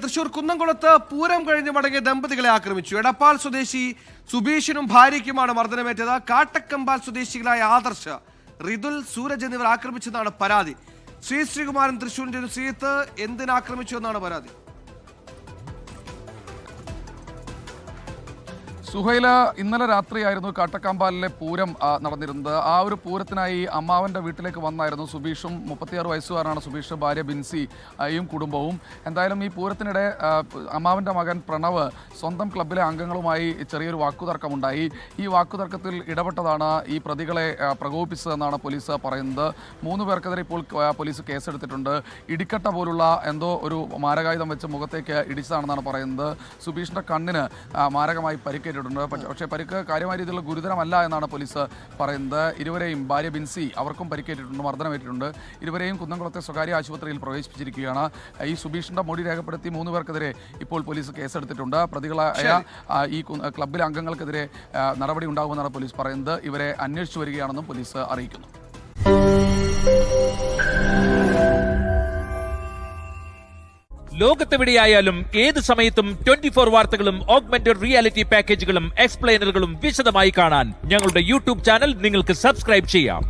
തൃശൂർ കുന്നംകുളത്ത് പൂരം കഴിഞ്ഞ് മടങ്ങിയ ദമ്പതികളെ ആക്രമിച്ചു. എടപ്പാൾ സ്വദേശി സുബീഷിനും ഭാര്യയ്ക്കുമാണ് മർദ്ദനമേറ്റത്. കാട്ടക്കമ്പാൽ സ്വദേശികളായ ആദർശ്, റിതുൽ, സൂരജ് എന്നിവർ ആക്രമിച്ചെന്നാണ് പരാതി. ശ്രീകുമാരൻ തൃശൂരിന്റെ ശ്രീത്ത് എന്തിനാക്രമിച്ചു എന്നാണ് പരാതി. സുഹൈല, ഇന്നലെ രാത്രിയായിരുന്നു കാട്ടക്കമ്പാലിലെ പൂരം നടന്നിരുന്നത്. ആ ഒരു പൂരത്തിനായി അമ്മാവൻ്റെ വീട്ടിലേക്ക് വന്നായിരുന്നു സുബീഷും. 36 വയസ്സുകാരനാണ് സുബീഷ്, ഭാര്യ ബിൻസിയും കുടുംബവും. എന്തായാലും ഈ പൂരത്തിനിടെ അമ്മാവൻ്റെ മകൻ പ്രണവ് സ്വന്തം ക്ലബ്ബിലെ അംഗങ്ങളുമായി ചെറിയൊരു വാക്കുതർക്കമുണ്ടായി. ഈ വാക്കുതർക്കത്തിൽ ഇടപെട്ടതാണ് ഈ പ്രതികളെ പ്രകോപിപ്പിച്ചതെന്നാണ് പോലീസ് പറയുന്നത്. 3 പേർക്കെതിരെ ഇപ്പോൾ പോലീസ് കേസെടുത്തിട്ടുണ്ട്. ഇടിക്കട്ട പോലുള്ള എന്തോ ഒരു മാരകായുധം വെച്ച് മുഖത്തേക്ക് ഇടിച്ചതാണെന്നാണ് പറയുന്നത്. സുബീഷിൻ്റെ കണ്ണിന് മാരകമായി പരിക്കേറ്റു. പക്ഷേ പരിക്ക് കാര്യമായ രീതിയിലുള്ള ഗുരുതരമല്ല എന്നാണ് പോലീസ് പറയുന്നത്. ഇരുവരെയും, ഭാര്യ ബിൻസി, അവർക്കും പരിക്കേറ്റിട്ടുണ്ട്, മർദ്ദനമേറ്റിട്ടുണ്ട്. ഇരുവരെയും കുന്നംകുളത്തെ സ്വകാര്യ ആശുപത്രിയിൽ പ്രവേശിപ്പിച്ചിരിക്കുകയാണ്. ഈ സുബീഷിന്റെ മൊഴി രേഖപ്പെടുത്തി 3 പേർക്കെതിരെ ഇപ്പോൾ പോലീസ് കേസെടുത്തിട്ടുണ്ട്. പ്രതികളായ ഈ ക്ലബ്ബിലെ അംഗങ്ങൾക്കെതിരെ നടപടി ഉണ്ടാകുമെന്നാണ് പോലീസ് പറയുന്നത്. ഇവരെ അന്വേഷിച്ചു വരികയാണെന്നും പോലീസ് അറിയിക്കുന്നു. ലോകത്തെവിടെയായാലും ഏത് സമയത്തും 24 വാർത്തകളും ഓഗ്മെന്റഡ് റിയാലിറ്റി പാക്കേജുകളും എക്സ്പ്ലെയിനറുകളും വിശദമായി കാണാൻ ഞങ്ങളുടെ യൂട്യൂബ് ചാനൽ നിങ്ങൾക്ക് സബ്സ്ക്രൈബ് ചെയ്യാം.